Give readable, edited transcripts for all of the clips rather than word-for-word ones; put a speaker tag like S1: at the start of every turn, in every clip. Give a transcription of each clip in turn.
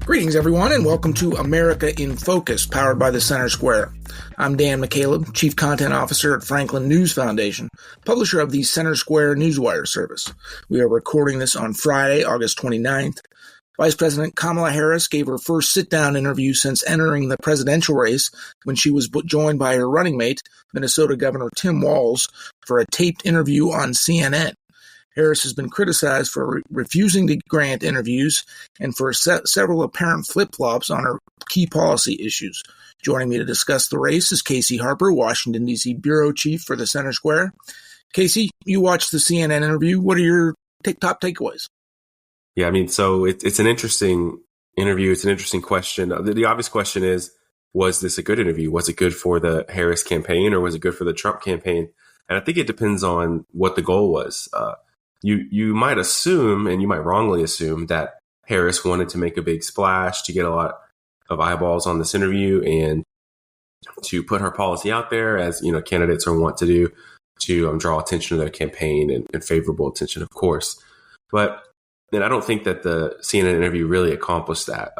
S1: Greetings, everyone, and welcome to America in Focus, powered by the Center Square. I'm Dan McCaleb, Chief Content Officer at Franklin News Foundation, publisher of the Center Square Newswire service. We are recording this on Friday, August 29th. Vice President Kamala Harris gave her first sit-down interview since entering the presidential race when she was joined by her running mate, Minnesota Governor Tim Walz, for a taped interview on CNN. Harris has been criticized for refusing to grant interviews and for several apparent flip-flops on her key policy issues. Joining me to discuss the race is Casey Harper, Washington, D.C. Bureau Chief for the Center Square. Casey, you watched the CNN interview. What are your top takeaways?
S2: Yeah, I mean, so it's an interesting interview. It's an interesting question. The obvious question is, was this a good interview? Was it good for the Harris campaign or was it good for the Trump campaign? And I think it depends on what the goal was. You might assume, and you might wrongly assume, that Harris wanted to make a big splash to get a lot of eyeballs on this interview and to put her policy out there, as candidates are wont to do, to draw attention to their campaign and favorable attention, of course. But then I don't think that the CNN interview really accomplished that.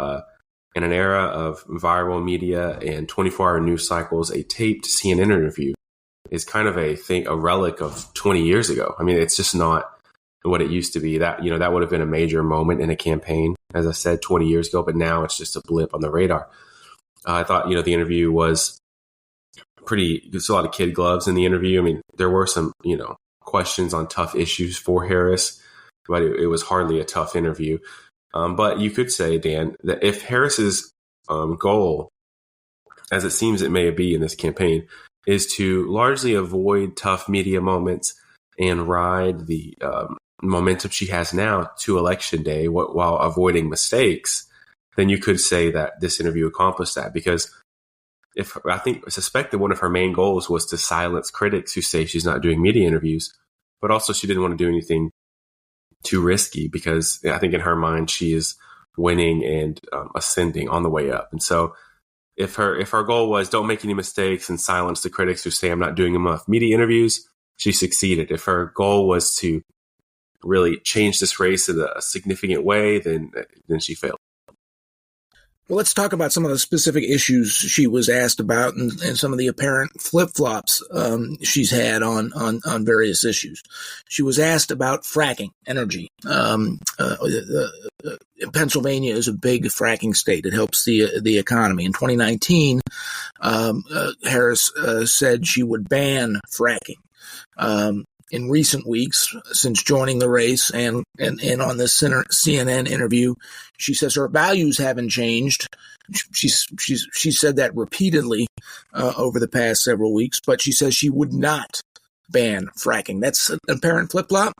S2: In an era of viral media and 24-hour news cycles, a taped CNN interview is kind of a relic of 20 years ago. I mean, it's just not what it used to be. That that would have been a major moment in a campaign, as I said, 20 years ago, but now it's just a blip on the radar. I thought, the interview was there's a lot of kid gloves in the interview. I mean, there were some, questions on tough issues for Harris, but it was hardly a tough interview. But you could say, Dan, that if Harris's goal, as it seems it may be in this campaign, is to largely avoid tough media moments and ride the momentum she has now to election day while avoiding mistakes, then you could say that this interview accomplished that. Because I suspect that one of her main goals was to silence critics who say she's not doing media interviews, but also she didn't want to do anything too risky, because I think in her mind she is winning and ascending on the way up. And so if her goal was don't make any mistakes and silence the critics who say I'm not doing enough media interviews, she succeeded. If her goal was to really change this race in a significant way, then she failed.
S1: Well, let's talk about some of the specific issues she was asked about and some of the apparent flip-flops she's had on various issues. She was asked about fracking energy. Pennsylvania is a big fracking state. It helps the economy. In 2019, Harris said she would ban fracking. In recent weeks, since joining the race and on this CNN interview, she says her values haven't changed. She said that repeatedly over the past several weeks, but she says she would not ban fracking. That's an apparent flip-flop?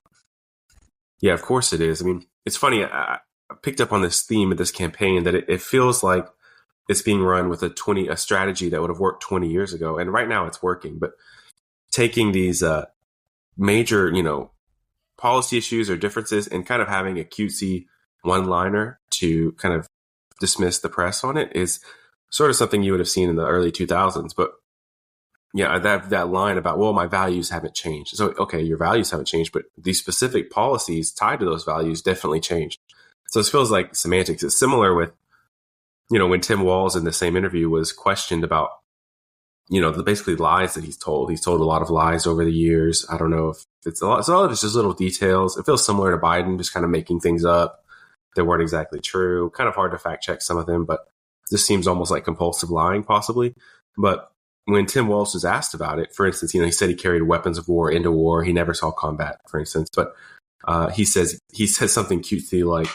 S2: Yeah, of course it is. I mean, it's funny. I picked up on this theme of this campaign that it feels like it's being run with a strategy that would have worked 20 years ago. And right now it's working. But taking these major, policy issues or differences and kind of having a cutesy one-liner to kind of dismiss the press on it is sort of something you would have seen in the early 2000s. But yeah, that line about, well, my values haven't changed. So, okay, your values haven't changed, but these specific policies tied to those values definitely changed. So this feels like semantics. It's similar with, when Tim Walz in the same interview was questioned about, basically lies that he's told. He's told a lot of lies over the years. I don't know if it's a lot. It's all just little details. It feels similar to Biden, just kind of making things up that weren't exactly true. Kind of hard to fact check some of them, but this seems almost like compulsive lying, possibly. But when Tim Walz was asked about it, for instance, he said he carried weapons of war into war. He never saw combat, for instance. But he says something cutesy like,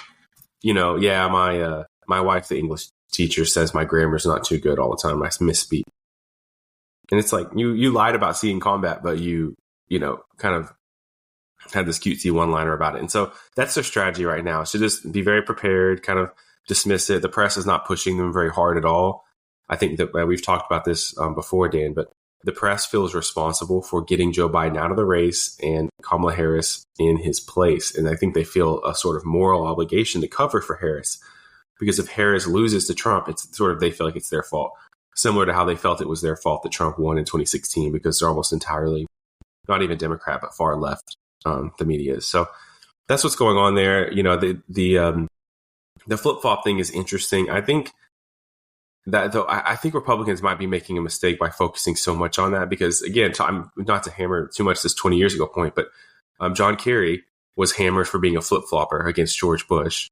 S2: my wife, the English teacher, says my grammar's not too good all the time. I misspeak. And it's like, you lied about seeing combat, but you kind of had this cutesy one-liner about it. And so that's their strategy right now. So just be very prepared, kind of dismiss it. The press is not pushing them very hard at all. I think that we've talked about this before, Dan, but the press feels responsible for getting Joe Biden out of the race and Kamala Harris in his place. And I think they feel a sort of moral obligation to cover for Harris, because if Harris loses to Trump, it's sort of, they feel like it's their fault. Similar to how they felt it was their fault that Trump won in 2016, because they're almost entirely not even Democrat, but far left, the media is. So that's what's going on there. The the flip-flop thing is interesting. I think that, though, I think Republicans might be making a mistake by focusing so much on that because, again, I'm not to hammer too much this 20 years ago point, but John Kerry was hammered for being a flip-flopper against George Bush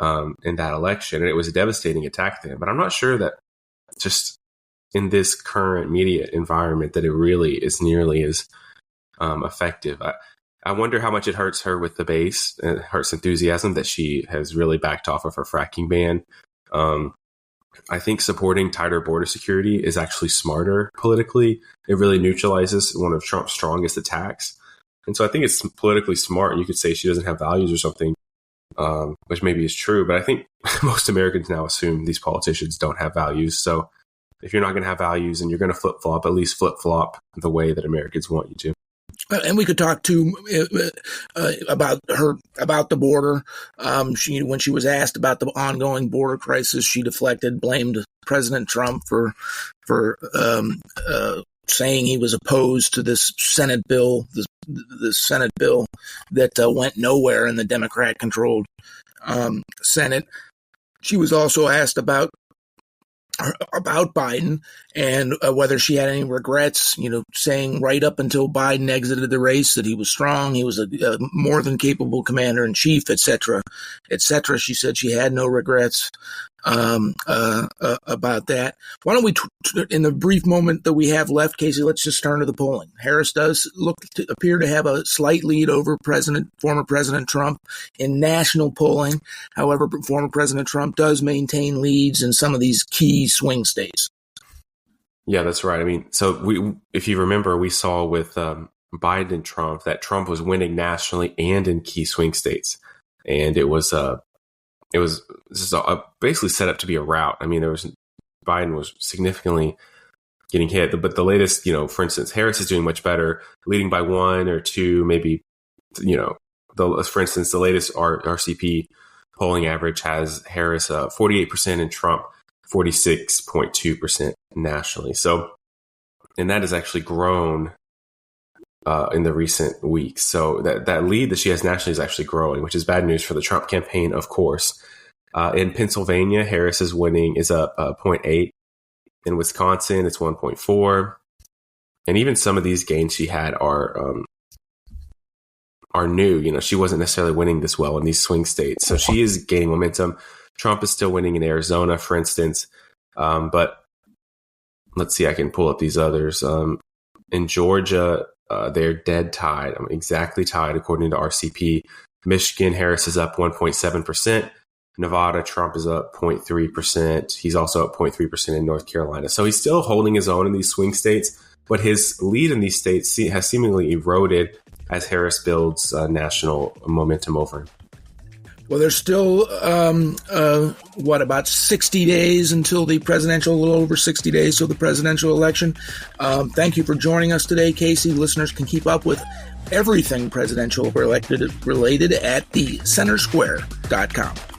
S2: in that election, and it was a devastating attack to him. But I'm not sure that just in this current media environment that it really is nearly as effective. I wonder how much it hurts her with the base and hurts enthusiasm that she has really backed off of her fracking ban. I think supporting tighter border security is actually smarter politically. It really neutralizes one of Trump's strongest attacks. And so I think it's politically smart. And you could say she doesn't have values or something, which maybe is true. But I think most Americans now assume these politicians don't have values. So if you're not going to have values and you're going to flip-flop, at least flip-flop the way that Americans want you to.
S1: And we could talk too about the border. When she was asked about the ongoing border crisis, she deflected, blamed President Trump for saying he was opposed to this Senate bill, the Senate bill that went nowhere in the Democrat-controlled Senate. She was also asked about Biden and whether she had any regrets, saying right up until Biden exited the race that he was strong, he was a more than capable commander in chief, et cetera, et cetera. She said she had no regrets about that. Why don't we, in the brief moment that we have left, Casey, let's just turn to the polling. Harris does appear to have a slight lead over former President Trump in national polling. However, former President Trump does maintain leads in some of these key swing states.
S2: Yeah, that's right. I mean, so if you remember, we saw with Biden and Trump that Trump was winning nationally and in key swing states, and it was basically set up to be a rout. I mean, Biden was significantly getting hit, but the latest, for instance, Harris is doing much better, leading by 1 or 2, maybe, for instance, the latest RCP polling average has Harris 48% and Trump 46.2% nationally. So, and that has actually grown in the recent weeks. So that lead that she has nationally is actually growing, which is bad news for the Trump campaign, of course. In Pennsylvania, Harris is up 0.8. In Wisconsin, it's 1.4. And even some of these gains she had are new. She wasn't necessarily winning this well in these swing states. So she is gaining momentum. Trump is still winning in Arizona, for instance. But let's see, I can pull up these others. In Georgia, they're dead tied. Exactly tied according to RCP. Michigan, Harris is up 1.7%. Nevada, Trump is up 0.3%. He's also up 0.3% in North Carolina. So he's still holding his own in these swing states, but his lead in these states has seemingly eroded as Harris builds national momentum over him.
S1: Well, there's still, about 60 days until the presidential, a little over 60 days till the presidential election. Thank you for joining us today, Casey. Listeners can keep up with everything presidential related at thecentersquare.com.